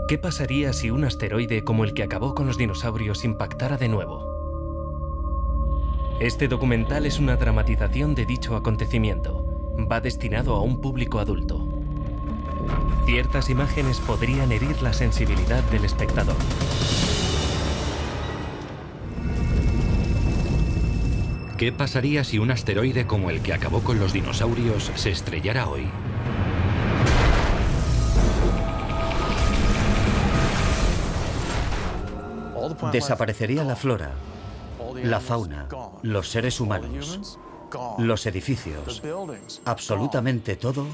¿Qué pasaría si un asteroide como el que acabó con los dinosaurios impactara de nuevo? Este documental es una dramatización de dicho acontecimiento. Va destinado a un público adulto. Ciertas imágenes podrían herir la sensibilidad del espectador. ¿Qué pasaría si un asteroide como el que acabó con los dinosaurios se estrellara hoy? Desaparecería la flora, la fauna, los seres humanos, los edificios, absolutamente todo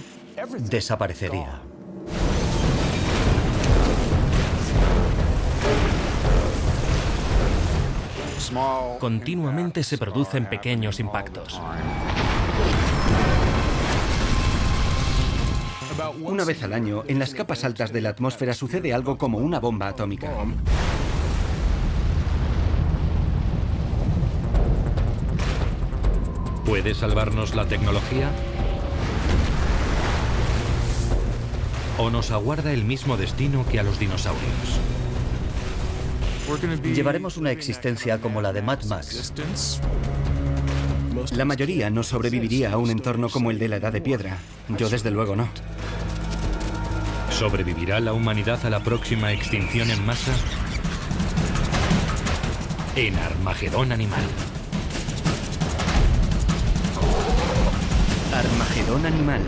desaparecería. Continuamente se producen pequeños impactos. Una vez al año, en las capas altas de la atmósfera sucede algo como una bomba atómica. ¿Puede salvarnos la tecnología? ¿O nos aguarda el mismo destino que a los dinosaurios? Llevaremos una existencia como la de Mad Max. La mayoría no sobreviviría a un entorno como el de la Edad de Piedra. Yo desde luego no. ¿Sobrevivirá la humanidad a la próxima extinción en masa? En Armagedón Animal. Armagedón Animal.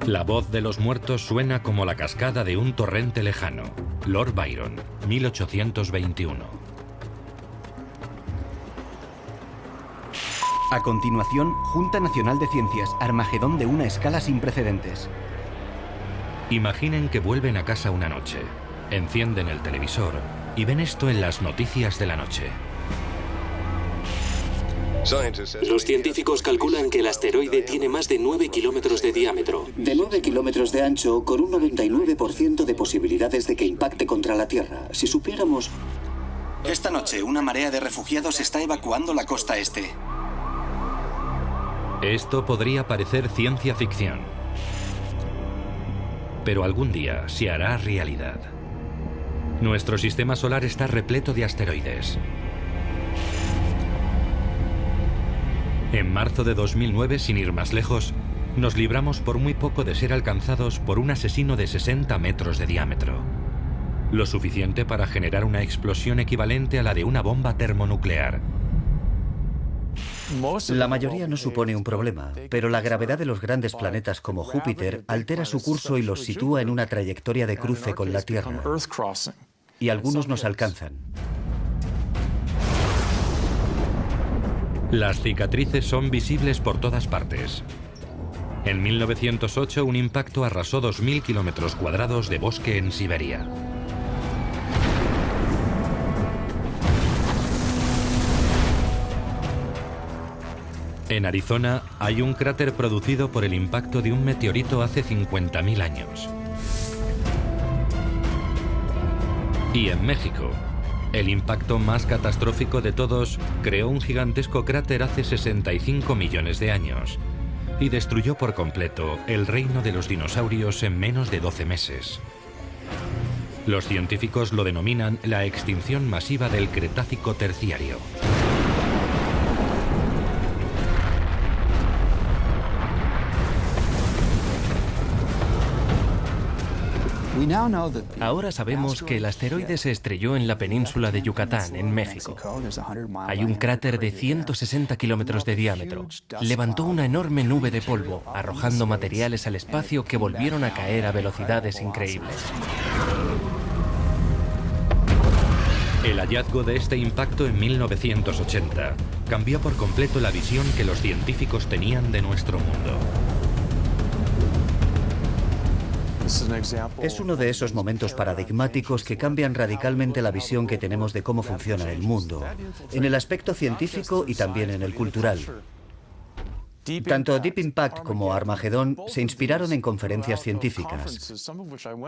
La voz de los muertos suena como la cascada de un torrente lejano. Lord Byron, 1821. A continuación, Junta Nacional de Ciencias, Armagedón de una escala sin precedentes. Imaginen que vuelven a casa una noche, encienden el televisor y ven esto en las noticias de la noche. Los científicos calculan que el asteroide tiene más de 9 kilómetros de diámetro. De 9 kilómetros de ancho, con un 99% de posibilidades de que impacte contra la Tierra. Si supiéramos... Esta noche, una marea de refugiados está evacuando la costa este. Esto podría parecer ciencia ficción, pero algún día se hará realidad. Nuestro sistema solar está repleto de asteroides. En marzo de 2009, sin ir más lejos, nos libramos por muy poco de ser alcanzados por un asesino de 60 metros de diámetro. Lo suficiente para generar una explosión equivalente a la de una bomba termonuclear. La mayoría no supone un problema, pero la gravedad de los grandes planetas como Júpiter altera su curso y los sitúa en una trayectoria de cruce con la Tierra. Y algunos nos alcanzan. Las cicatrices son visibles por todas partes. En 1908, un impacto arrasó 2.000 kilómetros cuadrados de bosque en Siberia. En Arizona hay un cráter producido por el impacto de un meteorito hace 50.000 años. Y en México, el impacto más catastrófico de todos creó un gigantesco cráter hace 65 millones de años y destruyó por completo el reino de los dinosaurios en menos de 12 meses. Los científicos lo denominan la extinción masiva del Cretácico terciario. Ahora sabemos que el asteroide se estrelló en la península de Yucatán, en México. Hay un cráter de 160 kilómetros de diámetro. Levantó una enorme nube de polvo, arrojando materiales al espacio que volvieron a caer a velocidades increíbles. El hallazgo de este impacto en 1980 cambió por completo la visión que los científicos tenían de nuestro mundo. Es uno de esos momentos paradigmáticos que cambian radicalmente la visión que tenemos de cómo funciona el mundo, en el aspecto científico y también en el cultural. Tanto Deep Impact como Armagedón se inspiraron en conferencias científicas.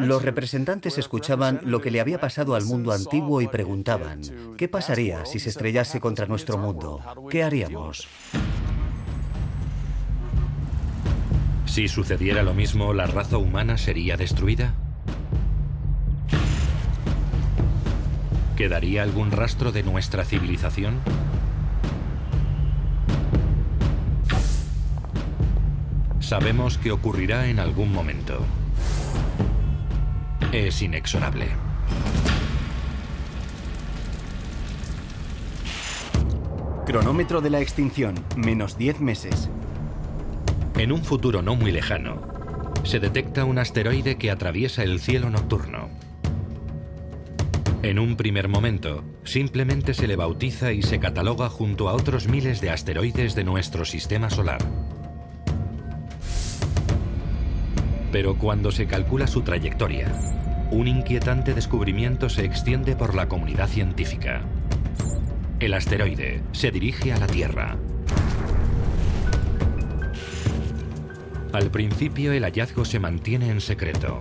Los representantes escuchaban lo que le había pasado al mundo antiguo y preguntaban, ¿qué pasaría si se estrellase contra nuestro mundo? ¿Qué haríamos? Si sucediera lo mismo, ¿la raza humana sería destruida? ¿Quedaría algún rastro de nuestra civilización? Sabemos que ocurrirá en algún momento. Es inexorable. Cronómetro de la extinción, menos 10 meses. En un futuro no muy lejano, se detecta un asteroide que atraviesa el cielo nocturno. En un primer momento, simplemente se le bautiza y se cataloga junto a otros miles de asteroides de nuestro sistema solar. Pero cuando se calcula su trayectoria, un inquietante descubrimiento se extiende por la comunidad científica. El asteroide se dirige a la Tierra. Al principio, el hallazgo se mantiene en secreto,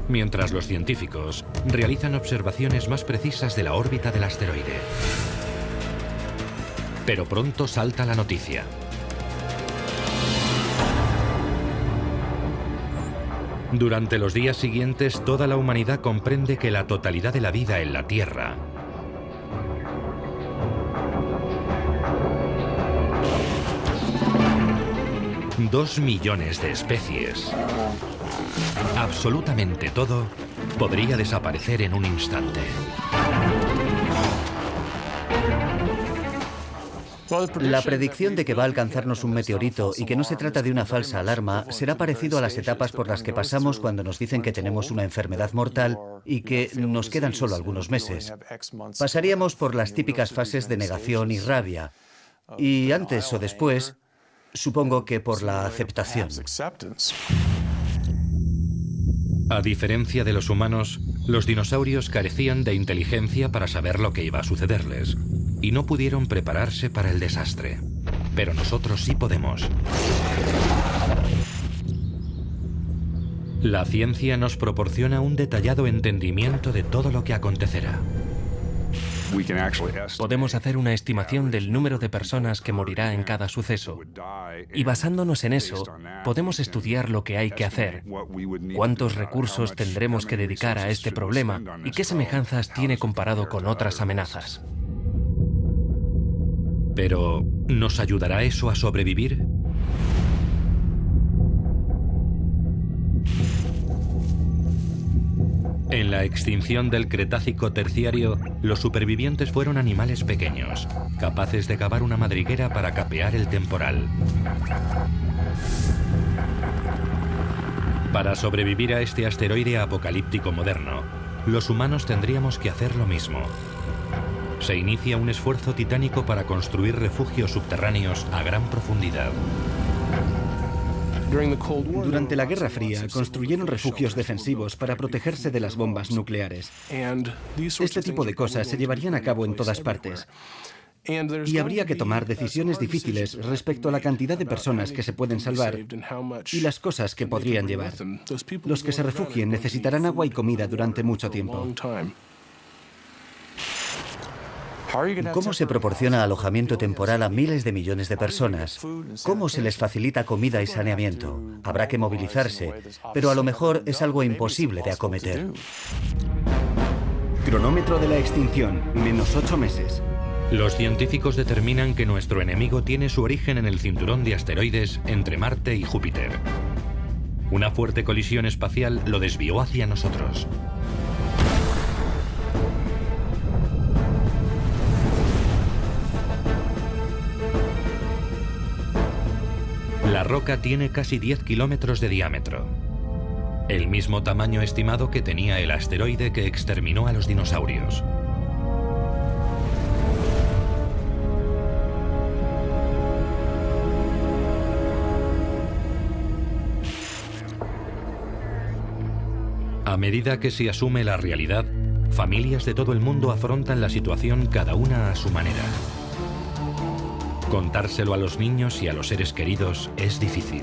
mientras los científicos realizan observaciones más precisas de la órbita del asteroide. Pero pronto salta la noticia. Durante los días siguientes, toda la humanidad comprende que la totalidad de la vida en la Tierra ...2 millones de especies. Absolutamente todo podría desaparecer en un instante. La predicción de que va a alcanzarnos un meteorito y que no se trata de una falsa alarma será parecido a las etapas por las que pasamos cuando nos dicen que tenemos una enfermedad mortal y que nos quedan solo algunos meses. Pasaríamos por las típicas fases de negación y rabia. Y antes o después, supongo que por la aceptación. A diferencia de los humanos, los dinosaurios carecían de inteligencia para saber lo que iba a sucederles y no pudieron prepararse para el desastre. Pero nosotros sí podemos. La ciencia nos proporciona un detallado entendimiento de todo lo que acontecerá. Podemos hacer una estimación del número de personas que morirá en cada suceso. Y basándonos en eso, podemos estudiar lo que hay que hacer, cuántos recursos tendremos que dedicar a este problema y qué semejanzas tiene comparado con otras amenazas. Pero, ¿nos ayudará eso a sobrevivir? En la extinción del Cretácico terciario, los supervivientes fueron animales pequeños, capaces de cavar una madriguera para capear el temporal. Para sobrevivir a este asteroide apocalíptico moderno, los humanos tendríamos que hacer lo mismo. Se inicia un esfuerzo titánico para construir refugios subterráneos a gran profundidad. Durante la Guerra Fría, construyeron refugios defensivos para protegerse de las bombas nucleares. Este tipo de cosas se llevarían a cabo en todas partes. Y habría que tomar decisiones difíciles respecto a la cantidad de personas que se pueden salvar y las cosas que podrían llevar. Los que se refugien necesitarán agua y comida durante mucho tiempo. ¿Cómo se proporciona alojamiento temporal a miles de millones de personas? ¿Cómo se les facilita comida y saneamiento? Habrá que movilizarse, pero a lo mejor es algo imposible de acometer. Cronómetro de la extinción, menos 8 meses. Los científicos determinan que nuestro enemigo tiene su origen en el cinturón de asteroides entre Marte y Júpiter. Una fuerte colisión espacial lo desvió hacia nosotros. La roca tiene casi 10 kilómetros de diámetro, el mismo tamaño estimado que tenía el asteroide que exterminó a los dinosaurios. A medida que se asume la realidad, familias de todo el mundo afrontan la situación cada una a su manera. Contárselo a los niños y a los seres queridos es difícil.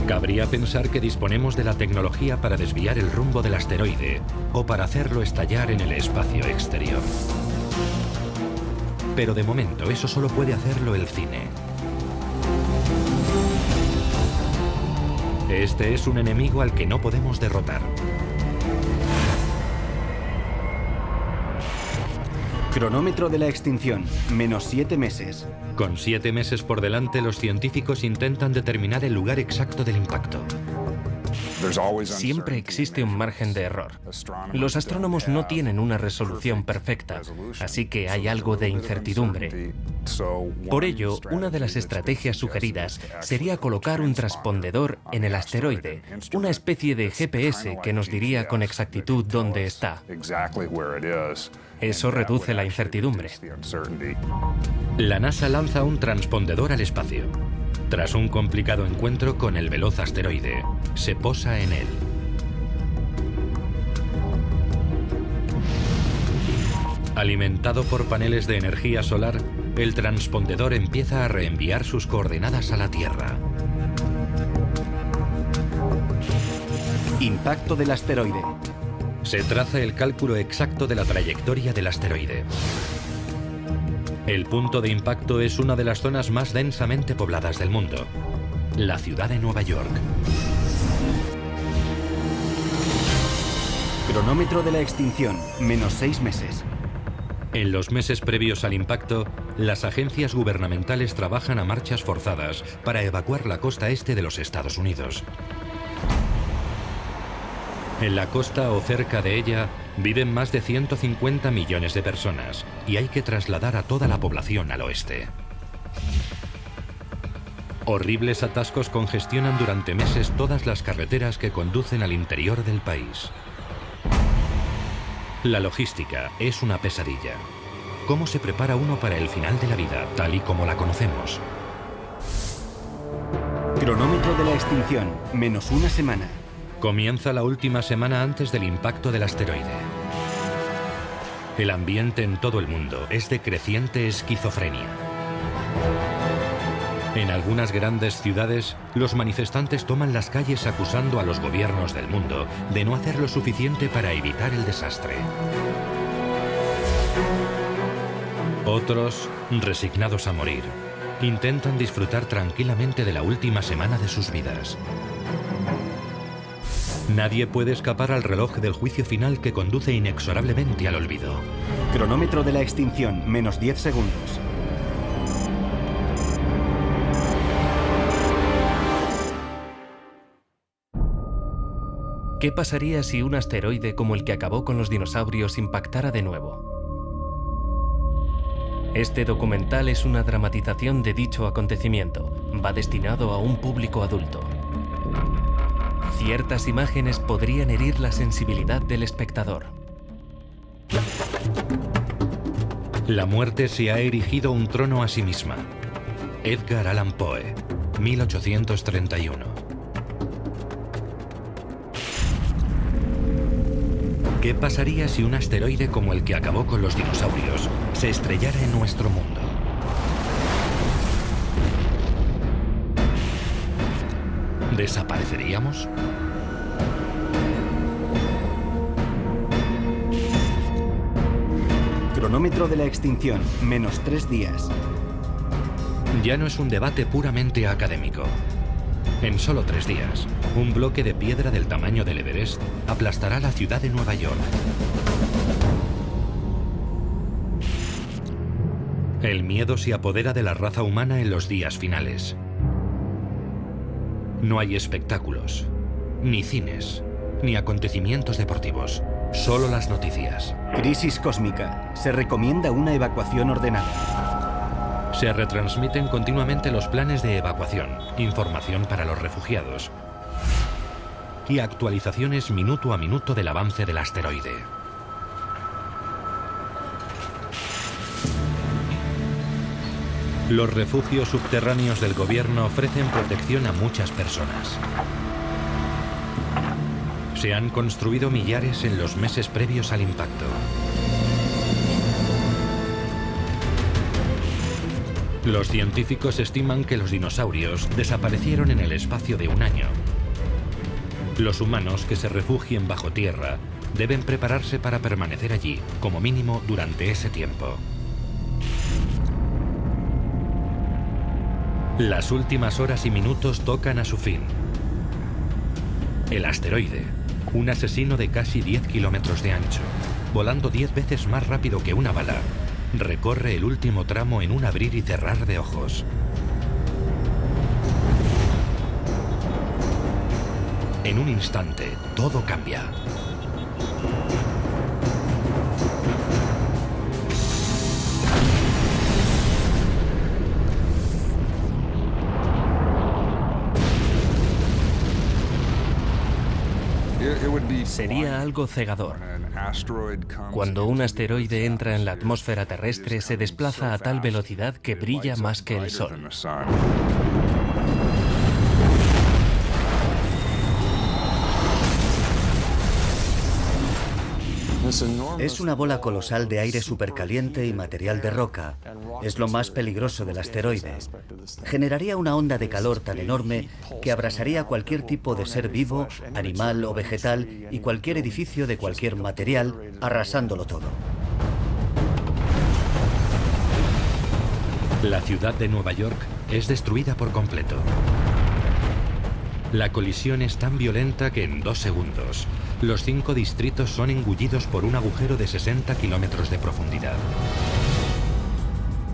Cabría pensar que disponemos de la tecnología para desviar el rumbo del asteroide o para hacerlo estallar en el espacio exterior. Pero de momento eso solo puede hacerlo el cine. Este es un enemigo al que no podemos derrotar. Cronómetro de la extinción, -7 meses. Con 7 meses por delante, los científicos intentan determinar el lugar exacto del impacto. Siempre existe un margen de error. Los astrónomos no tienen una resolución perfecta, así que hay algo de incertidumbre. Por ello, una de las estrategias sugeridas sería colocar un transpondedor en el asteroide, una especie de GPS que nos diría con exactitud dónde está. Eso reduce la incertidumbre. La NASA lanza un transpondedor al espacio. Tras un complicado encuentro con el veloz asteroide, se posa en él. Alimentado por paneles de energía solar, el transpondedor empieza a reenviar sus coordenadas a la Tierra. Impacto del asteroide. Se traza el cálculo exacto de la trayectoria del asteroide. El punto de impacto es una de las zonas más densamente pobladas del mundo, la ciudad de Nueva York. Cronómetro de la extinción, -6 meses. En los meses previos al impacto, las agencias gubernamentales trabajan a marchas forzadas para evacuar la costa este de los Estados Unidos. En la costa o cerca de ella viven más de 150 millones de personas y hay que trasladar a toda la población al oeste. Horribles atascos congestionan durante meses todas las carreteras que conducen al interior del país. La logística es una pesadilla. ¿Cómo se prepara uno para el final de la vida, tal y como la conocemos? Cronómetro de la extinción, -1 semana. Comienza la última semana antes del impacto del asteroide. El ambiente en todo el mundo es de creciente esquizofrenia. En algunas grandes ciudades, los manifestantes toman las calles acusando a los gobiernos del mundo de no hacer lo suficiente para evitar el desastre. Otros, resignados a morir, intentan disfrutar tranquilamente de la última semana de sus vidas. Nadie puede escapar al reloj del juicio final que conduce inexorablemente al olvido. Cronómetro de la extinción, -10 segundos. ¿Qué pasaría si un asteroide como el que acabó con los dinosaurios impactara de nuevo? Este documental es una dramatización de dicho acontecimiento. Va destinado a un público adulto. Ciertas imágenes podrían herir la sensibilidad del espectador. La muerte se ha erigido un trono a sí misma. Edgar Allan Poe, 1831. ¿Qué pasaría si un asteroide como el que acabó con los dinosaurios se estrellara en nuestro mundo? ¿Desapareceríamos? Cronómetro de la extinción, -3 días. Ya no es un debate puramente académico. En solo 3 días, un bloque de piedra del tamaño del Everest aplastará la ciudad de Nueva York. El miedo se apodera de la raza humana en los días finales. No hay espectáculos, ni cines, ni acontecimientos deportivos. Solo las noticias. Crisis cósmica. Se recomienda una evacuación ordenada. Se retransmiten continuamente los planes de evacuación, información para los refugiados y actualizaciones minuto a minuto del avance del asteroide. Los refugios subterráneos del gobierno ofrecen protección a muchas personas. Se han construido millares en los meses previos al impacto. Los científicos estiman que los dinosaurios desaparecieron en el espacio de 1 año. Los humanos que se refugien bajo tierra deben prepararse para permanecer allí, como mínimo durante ese tiempo. Las últimas horas y minutos tocan a su fin. El asteroide, un asesino de casi 10 kilómetros de ancho, volando 10 veces más rápido que una bala, recorre el último tramo en un abrir y cerrar de ojos. En un instante, todo cambia. Sería algo cegador. Cuando un asteroide entra en la atmósfera terrestre, se desplaza a tal velocidad que brilla más que el Sol. Es una bola colosal de aire supercaliente y material de roca. Es lo más peligroso del asteroide. Generaría una onda de calor tan enorme que abrasaría cualquier tipo de ser vivo, animal o vegetal y cualquier edificio de cualquier material, arrasándolo todo. La ciudad de Nueva York es destruida por completo. La colisión es tan violenta que en 2 segundos, los 5 distritos son engullidos por un agujero de 60 kilómetros de profundidad.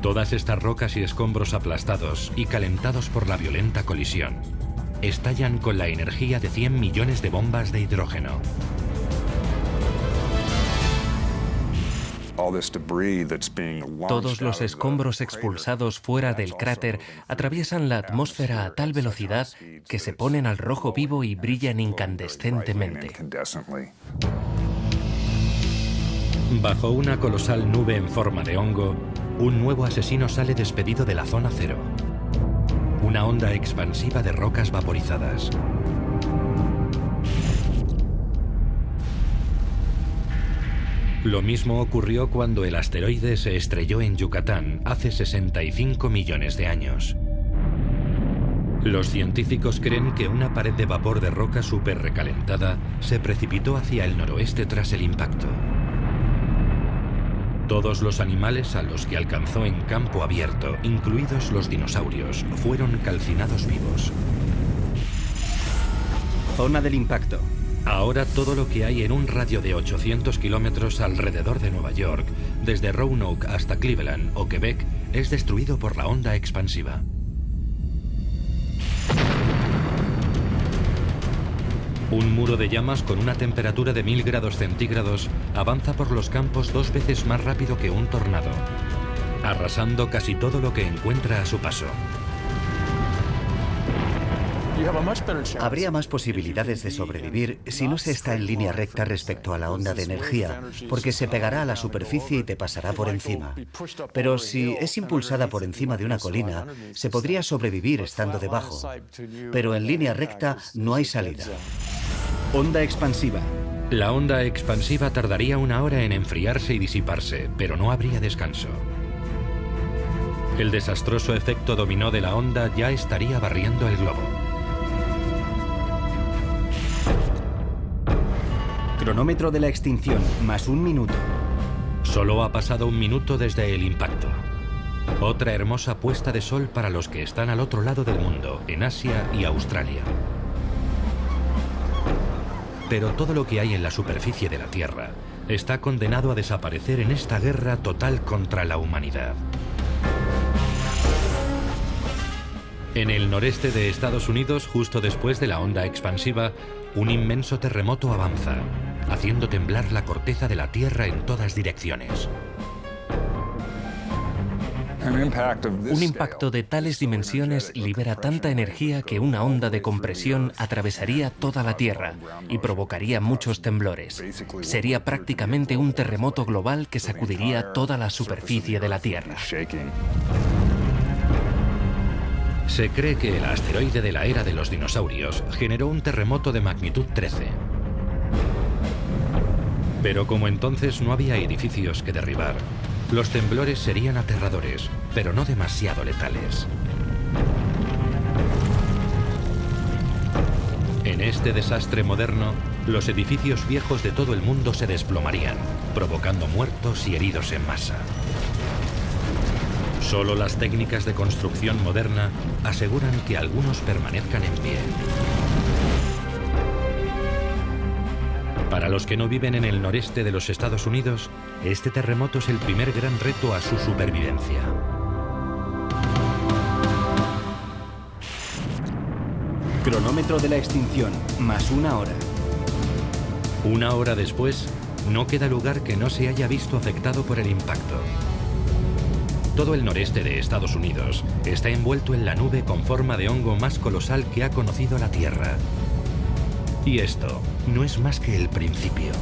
Todas estas rocas y escombros aplastados y calentados por la violenta colisión estallan con la energía de 100 millones de bombas de hidrógeno. Todos los escombros expulsados fuera del cráter atraviesan la atmósfera a tal velocidad que se ponen al rojo vivo y brillan incandescentemente. Bajo una colosal nube en forma de hongo, un nuevo asesino sale despedido de la zona cero. Una onda expansiva de rocas vaporizadas. Lo mismo ocurrió cuando el asteroide se estrelló en Yucatán hace 65 millones de años. Los científicos creen que una pared de vapor de roca súper recalentada se precipitó hacia el noroeste tras el impacto. Todos los animales a los que alcanzó en campo abierto, incluidos los dinosaurios, fueron calcinados vivos. Zona del impacto. Ahora todo lo que hay en un radio de 800 kilómetros alrededor de Nueva York, desde Roanoke hasta Cleveland o Quebec, es destruido por la onda expansiva. Un muro de llamas con una temperatura de 1000 grados centígrados avanza por los campos 2 veces más rápido que un tornado, arrasando casi todo lo que encuentra a su paso. Habría más posibilidades de sobrevivir si no se está en línea recta respecto a la onda de energía, porque se pegará a la superficie y te pasará por encima. Pero si es impulsada por encima de una colina, se podría sobrevivir estando debajo. Pero en línea recta no hay salida. Onda expansiva. La onda expansiva tardaría 1 hora en enfriarse y disiparse, pero no habría descanso. El desastroso efecto dominó de la onda ya estaría barriendo el globo. Cronómetro de la extinción, más 1 minuto. Solo ha pasado 1 minuto desde el impacto. Otra hermosa puesta de sol para los que están al otro lado del mundo, en Asia y Australia. Pero todo lo que hay en la superficie de la Tierra está condenado a desaparecer en esta guerra total contra la humanidad. En el noreste de Estados Unidos, justo después de la onda expansiva, un inmenso terremoto avanza, haciendo temblar la corteza de la Tierra en todas direcciones. Un impacto de tales dimensiones libera tanta energía que una onda de compresión atravesaría toda la Tierra y provocaría muchos temblores. Sería prácticamente un terremoto global que sacudiría toda la superficie de la Tierra. Se cree que el asteroide de la era de los dinosaurios generó un terremoto de magnitud 13. Pero como entonces no había edificios que derribar, los temblores serían aterradores, pero no demasiado letales. En este desastre moderno, los edificios viejos de todo el mundo se desplomarían, provocando muertos y heridos en masa. Solo las técnicas de construcción moderna aseguran que algunos permanezcan en pie. Para los que no viven en el noreste de los Estados Unidos, este terremoto es el primer gran reto a su supervivencia. Cronómetro de la extinción, más 1 hora. 1 hora después, no queda lugar que no se haya visto afectado por el impacto. Todo el noreste de Estados Unidos está envuelto en la nube con forma de hongo más colosal que ha conocido la Tierra. Y esto no es más que el principio.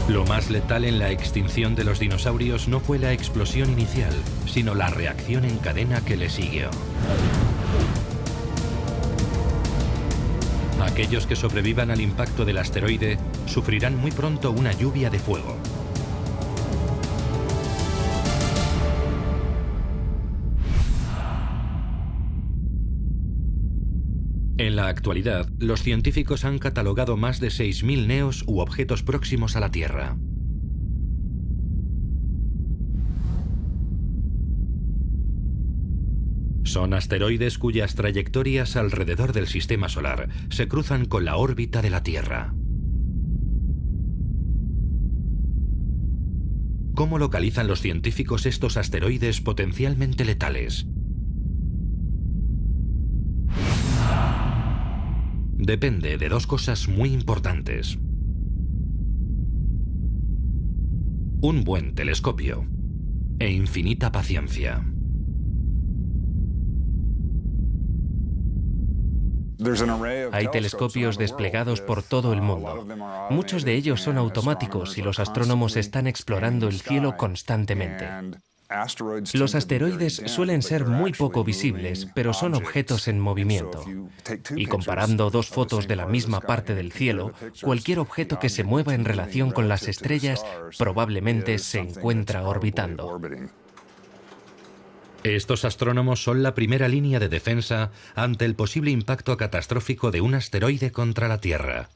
Lo más letal en la extinción de los dinosaurios no fue la explosión inicial, sino la reacción en cadena que le siguió. Aquellos que sobrevivan al impacto del asteroide sufrirán muy pronto una lluvia de fuego. En la actualidad, los científicos han catalogado más de 6.000 neos u objetos próximos a la Tierra. Son asteroides cuyas trayectorias alrededor del sistema solar se cruzan con la órbita de la Tierra. ¿Cómo localizan los científicos estos asteroides potencialmente letales? Depende de dos cosas muy importantes. Un buen telescopio e infinita paciencia. Hay telescopios desplegados por todo el mundo. Muchos de ellos son automáticos y los astrónomos están explorando el cielo constantemente. Los asteroides suelen ser muy poco visibles, pero son objetos en movimiento. Y comparando dos fotos de la misma parte del cielo, cualquier objeto que se mueva en relación con las estrellas probablemente se encuentra orbitando. Estos astrónomos son la primera línea de defensa ante el posible impacto catastrófico de un asteroide contra la Tierra.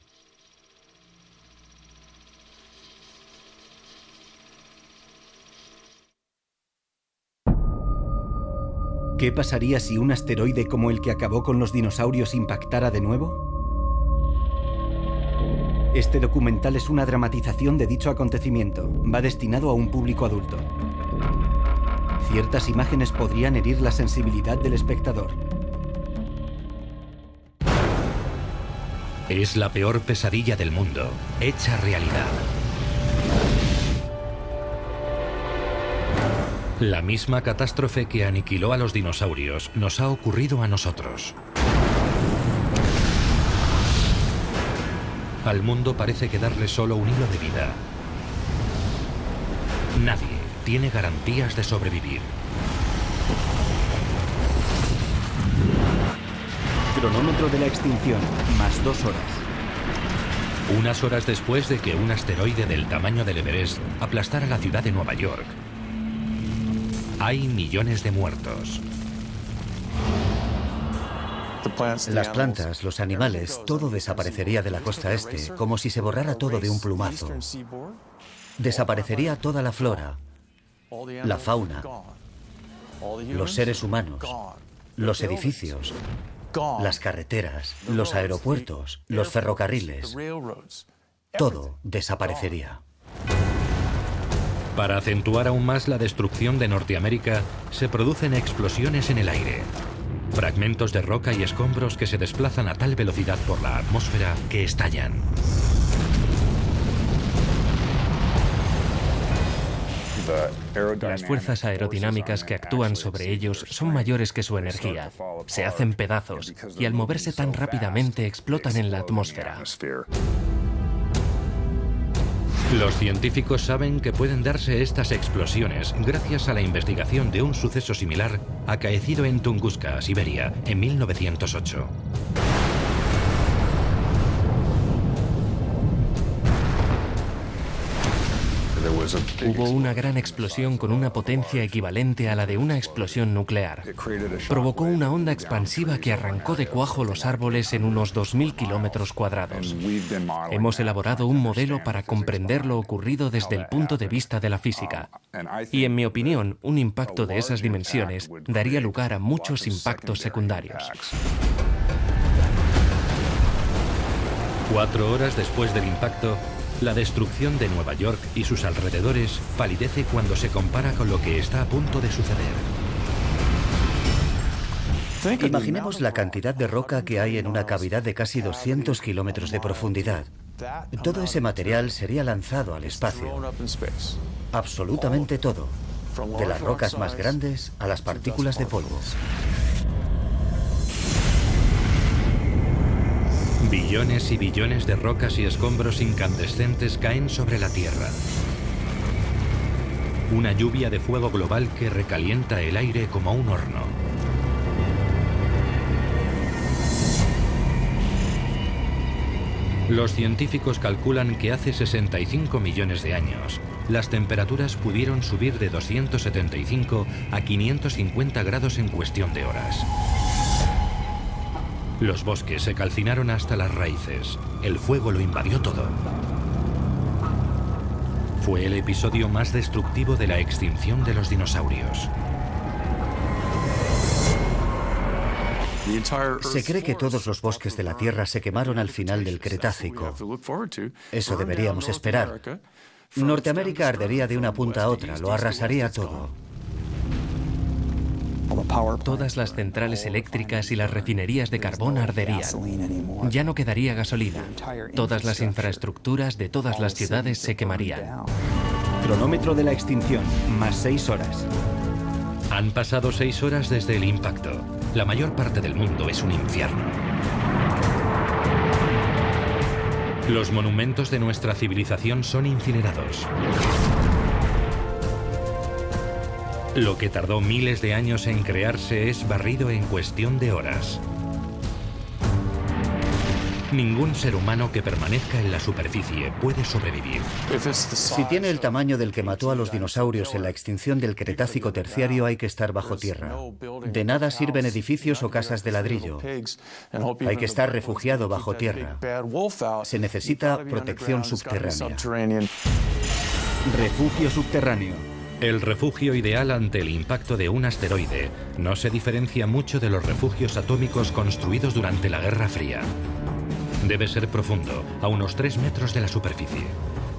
¿Qué pasaría si un asteroide como el que acabó con los dinosaurios impactara de nuevo? Este documental es una dramatización de dicho acontecimiento. Va destinado a un público adulto. Ciertas imágenes podrían herir la sensibilidad del espectador. Es la peor pesadilla del mundo, hecha realidad. La misma catástrofe que aniquiló a los dinosaurios nos ha ocurrido a nosotros. Al mundo parece quedarle solo un hilo de vida. Nadie tiene garantías de sobrevivir. Cronómetro de la extinción, más 2 horas. Unas horas después de que un asteroide del tamaño del Everest aplastara la ciudad de Nueva York, hay millones de muertos. Las plantas, los animales, todo desaparecería de la costa este, como si se borrara todo de un plumazo. Desaparecería toda la flora, la fauna, los seres humanos, los edificios, las carreteras, los aeropuertos, los ferrocarriles. Todo desaparecería. Para acentuar aún más la destrucción de Norteamérica, se producen explosiones en el aire. Fragmentos de roca y escombros que se desplazan a tal velocidad por la atmósfera que estallan. Las fuerzas aerodinámicas que actúan sobre ellos son mayores que su energía. Se hacen pedazos y al moverse tan rápidamente explotan en la atmósfera. Los científicos saben que pueden darse estas explosiones gracias a la investigación de un suceso similar acaecido en Tunguska, Siberia, en 1908. Hubo una gran explosión con una potencia equivalente a la de una explosión nuclear. Provocó una onda expansiva que arrancó de cuajo los árboles en unos 2000 kilómetros cuadrados. Hemos elaborado un modelo para comprender lo ocurrido desde el punto de vista de la física. Y en mi opinión, un impacto de esas dimensiones daría lugar a muchos impactos secundarios. 4 horas después del impacto, la destrucción de Nueva York y sus alrededores palidece cuando se compara con lo que está a punto de suceder. Imaginemos la cantidad de roca que hay en una cavidad de casi 200 kilómetros de profundidad. Todo ese material sería lanzado al espacio. Absolutamente todo. De las rocas más grandes a las partículas de polvo. Billones y billones de rocas y escombros incandescentes caen sobre la Tierra. Una lluvia de fuego global que recalienta el aire como un horno. Los científicos calculan que hace 65 millones de años, las temperaturas pudieron subir de 275 a 550 grados en cuestión de horas. Los bosques se calcinaron hasta las raíces. El fuego lo invadió todo. Fue el episodio más destructivo de la extinción de los dinosaurios. Se cree que todos los bosques de la Tierra se quemaron al final del Cretácico. Eso deberíamos esperar. Norteamérica ardería de una punta a otra, lo arrasaría todo. Todas las centrales eléctricas y las refinerías de carbón arderían. Ya no quedaría gasolina. Todas las infraestructuras de todas las ciudades se quemarían. Cronómetro de la extinción, más 6 horas. Han pasado 6 horas desde el impacto. La mayor parte del mundo es un infierno. Los monumentos de nuestra civilización son incinerados. Lo que tardó miles de años en crearse es barrido en cuestión de horas. Ningún ser humano que permanezca en la superficie puede sobrevivir. Si tiene el tamaño del que mató a los dinosaurios en la extinción del Cretácico terciario, hay que estar bajo tierra. De nada sirven edificios o casas de ladrillo. Hay que estar refugiado bajo tierra. Se necesita protección subterránea. Refugio subterráneo. El refugio ideal ante el impacto de un asteroide no se diferencia mucho de los refugios atómicos construidos durante la Guerra Fría. Debe ser profundo, a unos 3 metros de la superficie.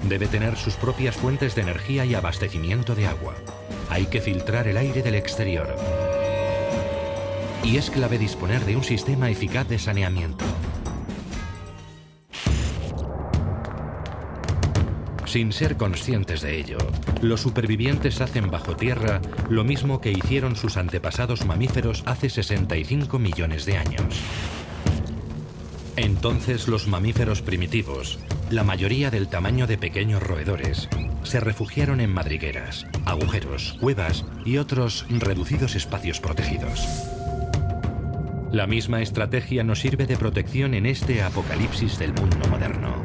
Debe tener sus propias fuentes de energía y abastecimiento de agua. Hay que filtrar el aire del exterior. Y es clave disponer de un sistema eficaz de saneamiento. Sin ser conscientes de ello, los supervivientes hacen bajo tierra lo mismo que hicieron sus antepasados mamíferos hace 65 millones de años. Entonces los mamíferos primitivos, la mayoría del tamaño de pequeños roedores, se refugiaron en madrigueras, agujeros, cuevas y otros reducidos espacios protegidos. La misma estrategia nos sirve de protección en este apocalipsis del mundo moderno.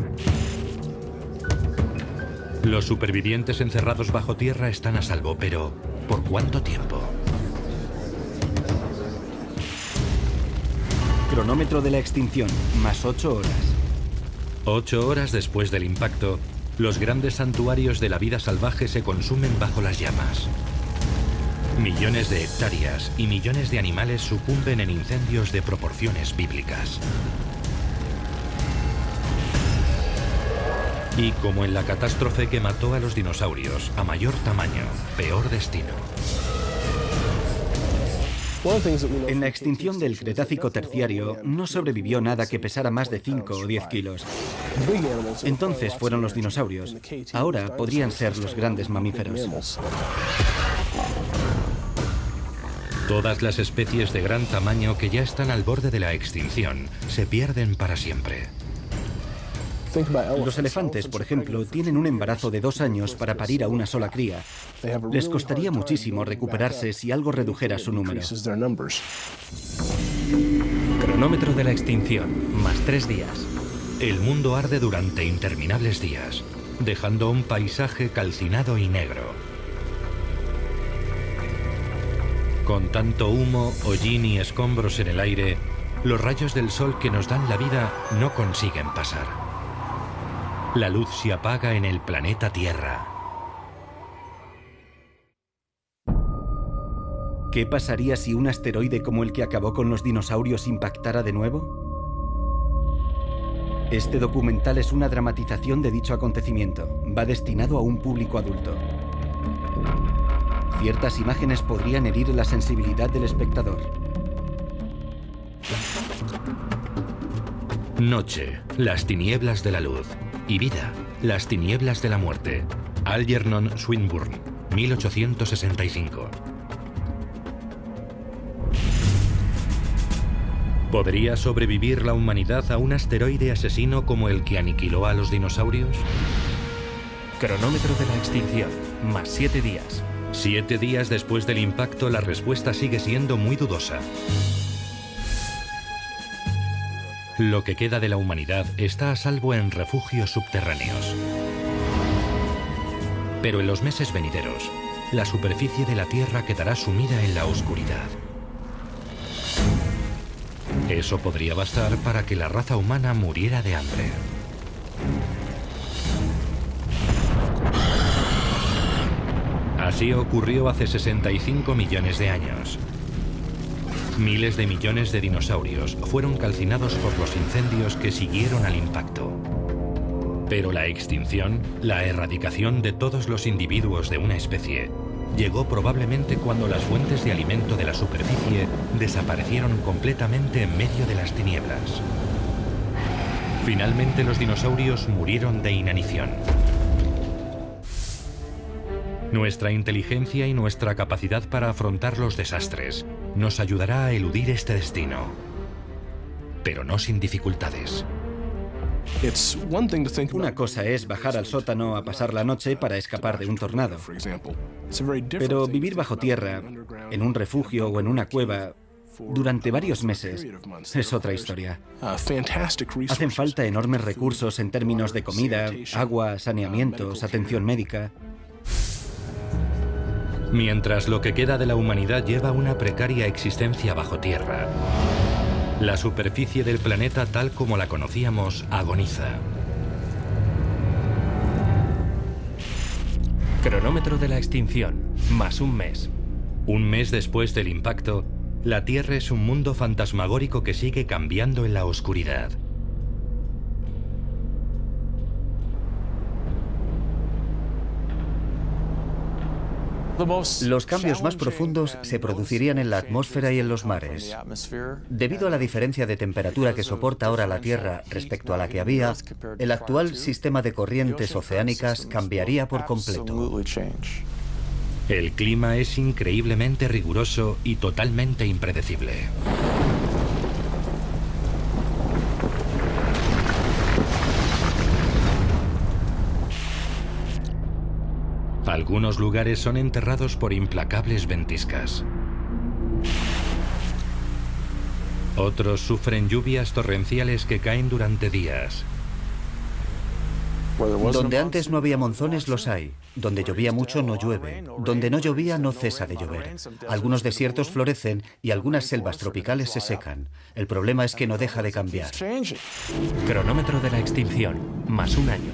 Los supervivientes encerrados bajo tierra están a salvo, pero ¿por cuánto tiempo? Cronómetro de la extinción, más 8 horas. 8 horas después del impacto, los grandes santuarios de la vida salvaje se consumen bajo las llamas. Millones de hectáreas y millones de animales sucumben en incendios de proporciones bíblicas. Y como en la catástrofe que mató a los dinosaurios, a mayor tamaño, peor destino. En la extinción del Cretácico terciario no sobrevivió nada que pesara más de 5 o 10 kilos. Entonces fueron los dinosaurios. Ahora podrían ser los grandes mamíferos. Todas las especies de gran tamaño que ya están al borde de la extinción se pierden para siempre. Los elefantes, por ejemplo, tienen un embarazo de 2 años para parir a una sola cría. Les costaría muchísimo recuperarse si algo redujera su número. Cronómetro de la extinción, más 3 días. El mundo arde durante interminables días. dejando un paisaje calcinado y negro. Con tanto humo, hollín y escombros en el aire, los rayos del sol que nos dan la vida no consiguen pasar. La luz se apaga en el planeta Tierra. ¿Qué pasaría si un asteroide como el que acabó con los dinosaurios impactara de nuevo? Este documental es una dramatización de dicho acontecimiento. Va destinado a un público adulto. Ciertas imágenes podrían herir la sensibilidad del espectador. Noche, las tinieblas de la luz. Y vida, las tinieblas de la muerte. Algernon Swinburne, 1865. ¿Podría sobrevivir la humanidad a un asteroide asesino como el que aniquiló a los dinosaurios? Cronómetro de la extinción, más 7 días. 7 días después del impacto, la respuesta sigue siendo muy dudosa. Lo que queda de la humanidad está a salvo en refugios subterráneos. Pero en los meses venideros, la superficie de la Tierra quedará sumida en la oscuridad. Eso podría bastar para que la raza humana muriera de hambre. Así ocurrió hace 65 millones de años. Miles de millones de dinosaurios fueron calcinados por los incendios que siguieron al impacto. Pero la extinción, la erradicación de todos los individuos de una especie, llegó probablemente cuando las fuentes de alimento de la superficie desaparecieron completamente en medio de las tinieblas. Finalmente los dinosaurios murieron de inanición. Nuestra inteligencia y nuestra capacidad para afrontar los desastres nos ayudará a eludir este destino, pero no sin dificultades. Una cosa es bajar al sótano a pasar la noche para escapar de un tornado. Pero vivir bajo tierra, en un refugio o en una cueva, durante varios meses, es otra historia. Hacen falta enormes recursos en términos de comida, agua, saneamientos, atención médica. Mientras lo que queda de la humanidad lleva una precaria existencia bajo tierra, la superficie del planeta tal como la conocíamos agoniza. Cronómetro de la extinción, más un mes. Un mes después del impacto, la Tierra es un mundo fantasmagórico que sigue cambiando en la oscuridad. Los cambios más profundos se producirían en la atmósfera y en los mares. Debido a la diferencia de temperatura que soporta ahora la Tierra respecto a la que había, el actual sistema de corrientes oceánicas cambiaría por completo. El clima es increíblemente riguroso y totalmente impredecible. Algunos lugares son enterrados por implacables ventiscas. Otros sufren lluvias torrenciales que caen durante días. Donde antes no había monzones, los hay. Donde llovía mucho, no llueve. Donde no llovía, no cesa de llover. Algunos desiertos florecen y algunas selvas tropicales se secan. El problema es que no deja de cambiar. Cronómetro de la extinción, más un año.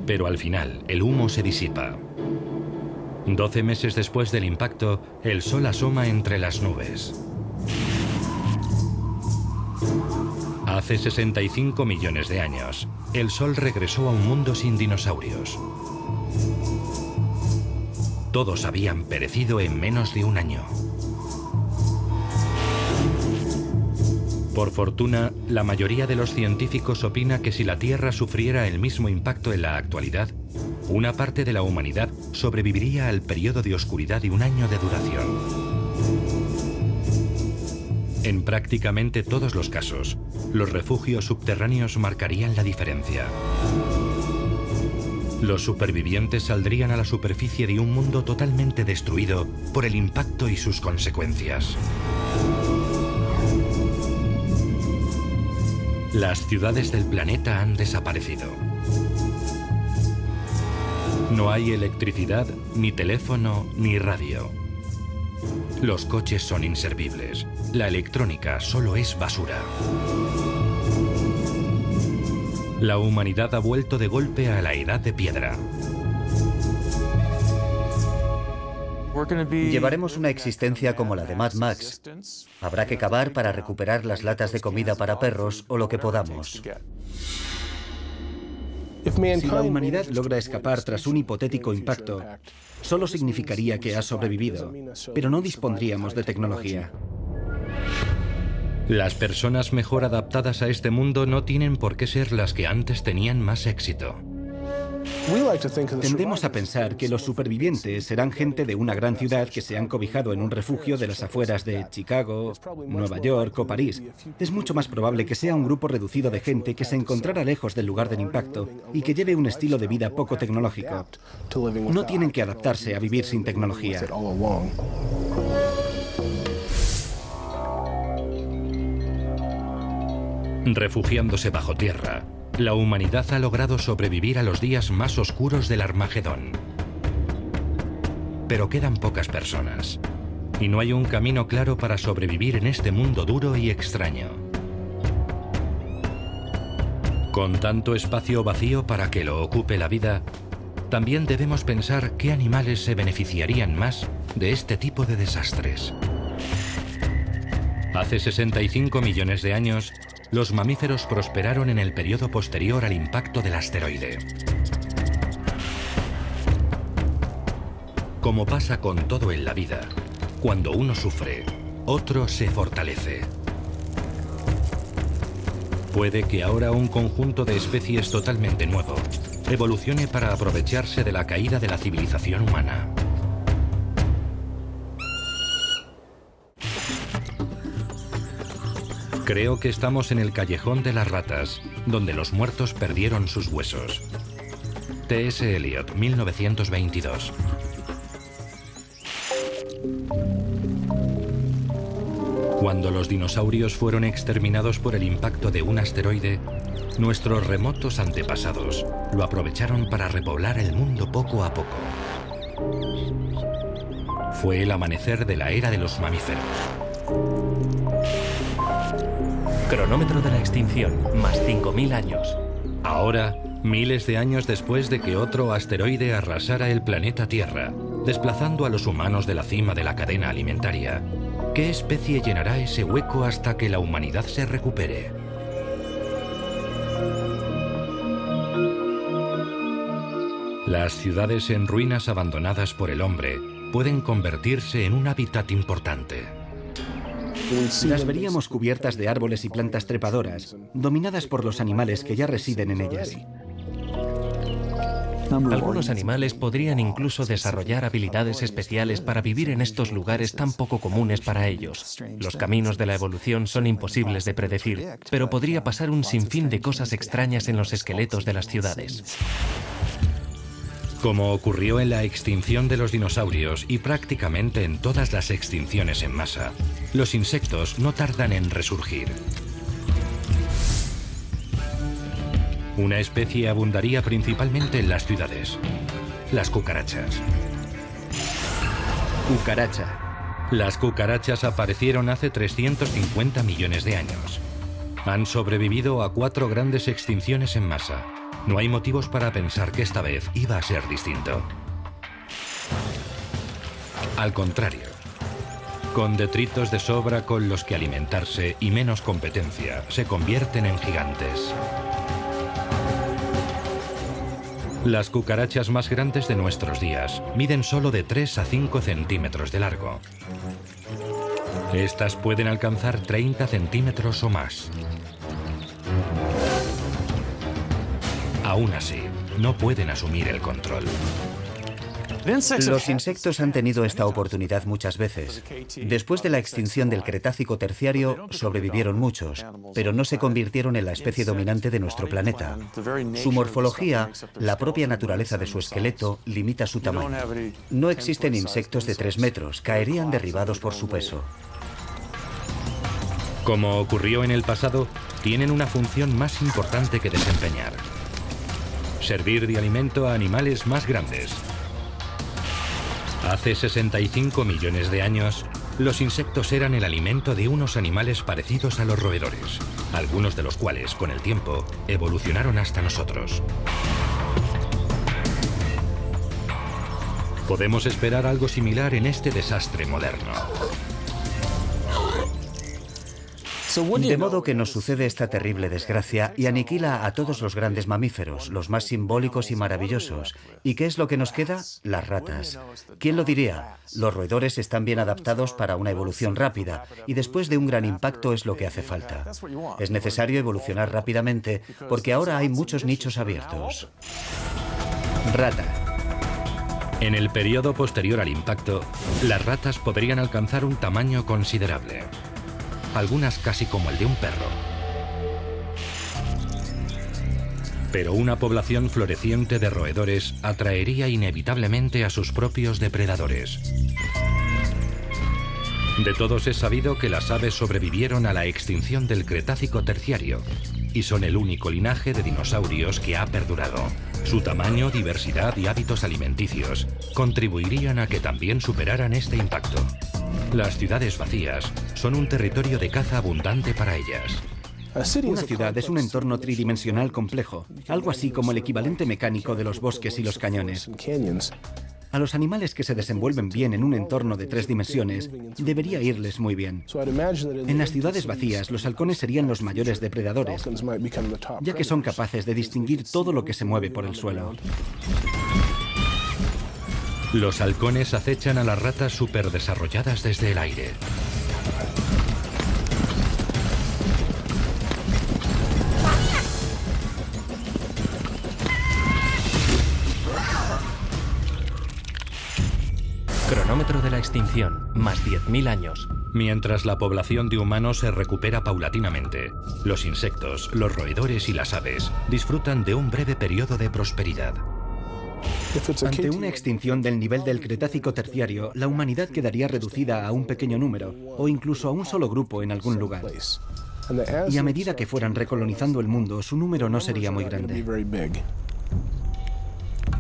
Pero al final, el humo se disipa. 12 meses después del impacto, el sol asoma entre las nubes. Hace 65 millones de años, el sol regresó a un mundo sin dinosaurios. Todos habían perecido en menos de un año. Por fortuna, la mayoría de los científicos opina que si la Tierra sufriera el mismo impacto en la actualidad, una parte de la humanidad sobreviviría al periodo de oscuridad de un año de duración. En prácticamente todos los casos, los refugios subterráneos marcarían la diferencia. Los supervivientes saldrían a la superficie de un mundo totalmente destruido por el impacto y sus consecuencias. Las ciudades del planeta han desaparecido. No hay electricidad, ni teléfono, ni radio. Los coches son inservibles. La electrónica solo es basura. La humanidad ha vuelto de golpe a la edad de piedra. Llevaremos una existencia como la de Mad Max. Habrá que cavar para recuperar las latas de comida para perros o lo que podamos. Si la humanidad logra escapar tras un hipotético impacto, solo significaría que ha sobrevivido, pero no dispondríamos de tecnología. Las personas mejor adaptadas a este mundo no tienen por qué ser las que antes tenían más éxito. Tendemos a pensar que los supervivientes serán gente de una gran ciudad que se han cobijado en un refugio de las afueras de Chicago, Nueva York o París. Es mucho más probable que sea un grupo reducido de gente que se encontrara lejos del lugar del impacto y que lleve un estilo de vida poco tecnológico. No tienen que adaptarse a vivir sin tecnología. Refugiándose bajo tierra, la humanidad ha logrado sobrevivir a los días más oscuros del Armagedón. Pero quedan pocas personas, y no hay un camino claro para sobrevivir en este mundo duro y extraño. Con tanto espacio vacío para que lo ocupe la vida, también debemos pensar qué animales se beneficiarían más de este tipo de desastres. Hace 65 millones de años, los mamíferos prosperaron en el periodo posterior al impacto del asteroide. Como pasa con todo en la vida, cuando uno sufre, otro se fortalece. Puede que ahora un conjunto de especies totalmente nuevo evolucione para aprovecharse de la caída de la civilización humana. Creo que estamos en el callejón de las ratas, donde los muertos perdieron sus huesos. T.S. Eliot, 1922. Cuando los dinosaurios fueron exterminados por el impacto de un asteroide, nuestros remotos antepasados lo aprovecharon para repoblar el mundo poco a poco. Fue el amanecer de la era de los mamíferos. Cronómetro de la extinción, más 5.000 años. Ahora, miles de años después de que otro asteroide arrasara el planeta Tierra, desplazando a los humanos de la cima de la cadena alimentaria, ¿qué especie llenará ese hueco hasta que la humanidad se recupere? Las ciudades en ruinas abandonadas por el hombre pueden convertirse en un hábitat importante. Las veríamos cubiertas de árboles y plantas trepadoras, dominadas por los animales que ya residen en ellas. Algunos animales podrían incluso desarrollar habilidades especiales para vivir en estos lugares tan poco comunes para ellos. Los caminos de la evolución son imposibles de predecir, pero podría pasar un sinfín de cosas extrañas en los esqueletos de las ciudades. Como ocurrió en la extinción de los dinosaurios y prácticamente en todas las extinciones en masa, los insectos no tardan en resurgir. Una especie abundaría principalmente en las ciudades: las cucarachas. Cucaracha. Las cucarachas aparecieron hace 350 millones de años. Han sobrevivido a 4 grandes extinciones en masa. No hay motivos para pensar que esta vez iba a ser distinto. Al contrario, con detritos de sobra con los que alimentarse y menos competencia, se convierten en gigantes. Las cucarachas más grandes de nuestros días miden solo de 3 a 5 centímetros de largo. Estas pueden alcanzar 30 centímetros o más. Aún así, no pueden asumir el control. Los insectos han tenido esta oportunidad muchas veces. Después de la extinción del Cretácico terciario, sobrevivieron muchos, pero no se convirtieron en la especie dominante de nuestro planeta. Su morfología, la propia naturaleza de su esqueleto, limita su tamaño. No existen insectos de 3 metros, caerían derribados por su peso. Como ocurrió en el pasado, tienen una función más importante que desempeñar. servir de alimento a animales más grandes. Hace 65 millones de años, los insectos eran el alimento de unos animales parecidos a los roedores, algunos de los cuales, con el tiempo, evolucionaron hasta nosotros. Podemos esperar algo similar en este desastre moderno. De modo que nos sucede esta terrible desgracia y aniquila a todos los grandes mamíferos, los más simbólicos y maravillosos. ¿Y qué es lo que nos queda? Las ratas. ¿Quién lo diría? Los roedores están bien adaptados para una evolución rápida y después de un gran impacto es lo que hace falta. Es necesario evolucionar rápidamente porque ahora hay muchos nichos abiertos. Rata. En el periodo posterior al impacto, las ratas podrían alcanzar un tamaño considerable. Algunas casi como el de un perro. Pero una población floreciente de roedores atraería inevitablemente a sus propios depredadores. De todos es sabido que las aves sobrevivieron a la extinción del Cretácico terciario y son el único linaje de dinosaurios que ha perdurado. Su tamaño, diversidad y hábitos alimenticios contribuirían a que también superaran este impacto. Las ciudades vacías son un territorio de caza abundante para ellas. Una ciudad es un entorno tridimensional complejo, algo así como el equivalente mecánico de los bosques y los cañones. A los animales que se desenvuelven bien en un entorno de 3 dimensiones, debería irles muy bien. En las ciudades vacías, los halcones serían los mayores depredadores, ya que son capaces de distinguir todo lo que se mueve por el suelo. Los halcones acechan a las ratas superdesarrolladas desde el aire. Cronómetro de la extinción, más 10.000 años. Mientras la población de humanos se recupera paulatinamente, los insectos, los roedores y las aves disfrutan de un breve periodo de prosperidad. Ante una extinción del nivel del Cretácico terciario, la humanidad quedaría reducida a un pequeño número, o incluso a un solo grupo en algún lugar. Y a medida que fueran recolonizando el mundo, su número no sería muy grande.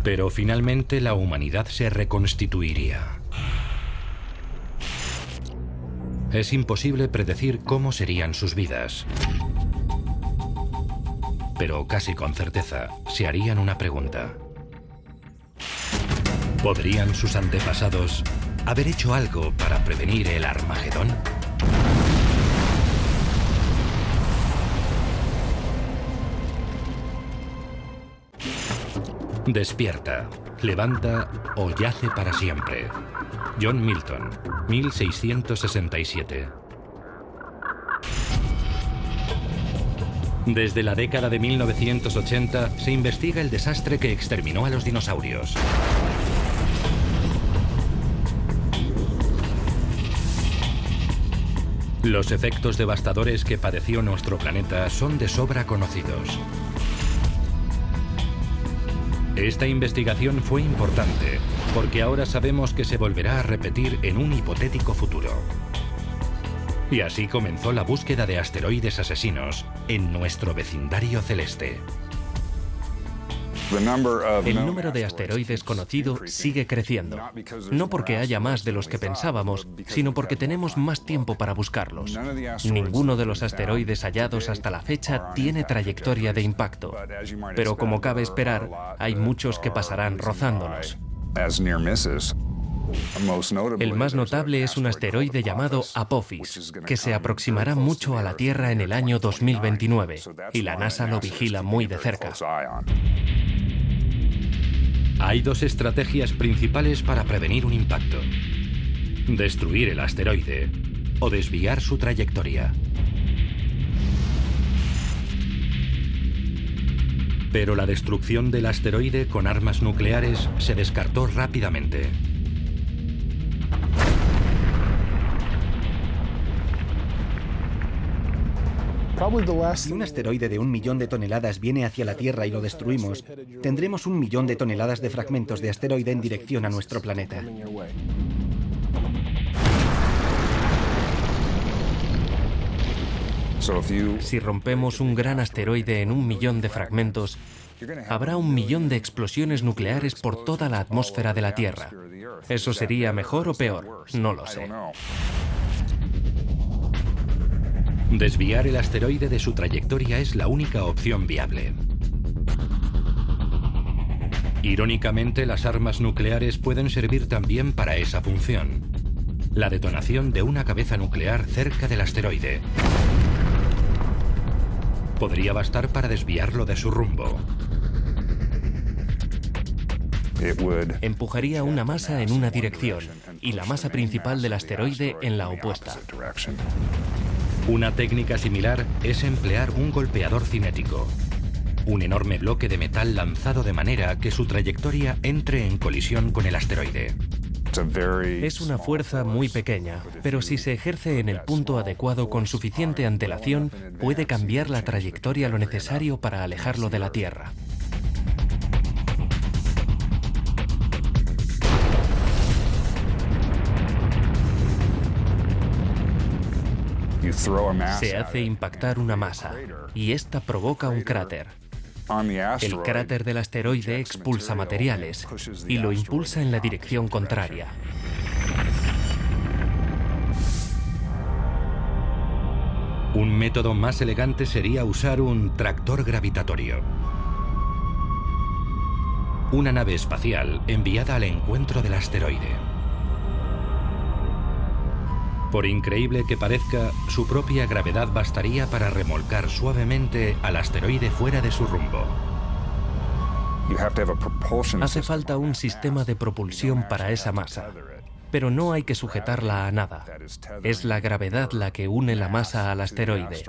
Pero finalmente la humanidad se reconstituiría. Es imposible predecir cómo serían sus vidas. Pero casi con certeza se harían una pregunta. ¿Podrían sus antepasados haber hecho algo para prevenir el Armagedón? Despierta, levanta o yace para siempre. John Milton, 1667. Desde la década de 1980 se investiga el desastre que exterminó a los dinosaurios. Los efectos devastadores que padeció nuestro planeta son de sobra conocidos. Esta investigación fue importante porque ahora sabemos que se volverá a repetir en un hipotético futuro. Y así comenzó la búsqueda de asteroides asesinos en nuestro vecindario celeste. El número de asteroides conocido sigue creciendo. No porque haya más de los que pensábamos, sino porque tenemos más tiempo para buscarlos. Ninguno de los asteroides hallados hasta la fecha tiene trayectoria de impacto. Pero como cabe esperar, hay muchos que pasarán rozándonos. El más notable es un asteroide llamado Apophis, que se aproximará mucho a la Tierra en el año 2029, y la NASA lo vigila muy de cerca. Hay dos estrategias principales para prevenir un impacto: destruir el asteroide o desviar su trayectoria. Pero la destrucción del asteroide con armas nucleares se descartó rápidamente. Si un asteroide de 1 millón de toneladas viene hacia la Tierra y lo destruimos, tendremos 1 millón de toneladas de fragmentos de asteroide en dirección a nuestro planeta. Si rompemos un gran asteroide en 1 millón de fragmentos, Habrá 1 millón de explosiones nucleares por toda la atmósfera de la Tierra. ¿Eso sería mejor o peor? No lo sé. Desviar el asteroide de su trayectoria es la única opción viable. Irónicamente, las armas nucleares pueden servir también para esa función: la detonación de una cabeza nuclear cerca del asteroide. Podría bastar para desviarlo de su rumbo. Empujaría una masa en una dirección y la masa principal del asteroide en la opuesta. Una técnica similar es emplear un golpeador cinético, un enorme bloque de metal lanzado de manera que su trayectoria entre en colisión con el asteroide. Es una fuerza muy pequeña, pero si se ejerce en el punto adecuado con suficiente antelación, puede cambiar la trayectoria lo necesario para alejarlo de la Tierra. Se hace impactar una masa y esta provoca un cráter. El cráter del asteroide expulsa materiales y lo impulsa en la dirección contraria. Un método más elegante sería usar un tractor gravitatorio. Una nave espacial enviada al encuentro del asteroide. Por increíble que parezca, su propia gravedad bastaría para remolcar suavemente al asteroide fuera de su rumbo. Hace falta un sistema de propulsión para esa masa, pero no hay que sujetarla a nada. Es la gravedad la que une la masa al asteroide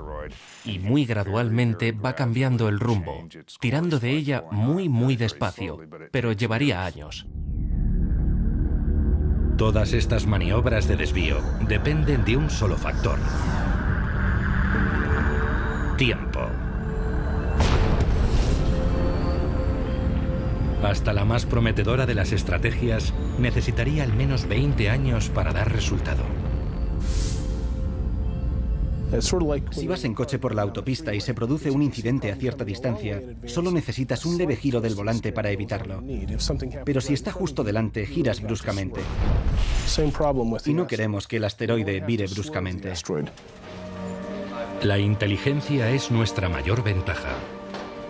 y muy gradualmente va cambiando el rumbo, tirando de ella muy despacio, pero llevaría años. Todas estas maniobras de desvío dependen de un solo factor: tiempo. Hasta la más prometedora de las estrategias necesitaría al menos 20 años para dar resultado. Si vas en coche por la autopista y se produce un incidente a cierta distancia, solo necesitas un leve giro del volante para evitarlo. Pero si está justo delante, giras bruscamente. Y no queremos que el asteroide vire bruscamente. La inteligencia es nuestra mayor ventaja.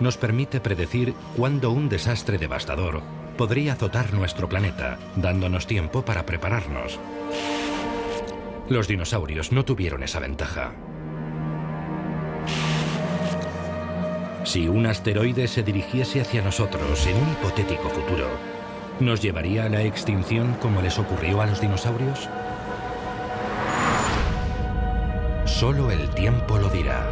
Nos permite predecir cuándo un desastre devastador podría azotar nuestro planeta, dándonos tiempo para prepararnos. Los dinosaurios no tuvieron esa ventaja. Si un asteroide se dirigiese hacia nosotros en un hipotético futuro, ¿nos llevaría a la extinción como les ocurrió a los dinosaurios? Solo el tiempo lo dirá.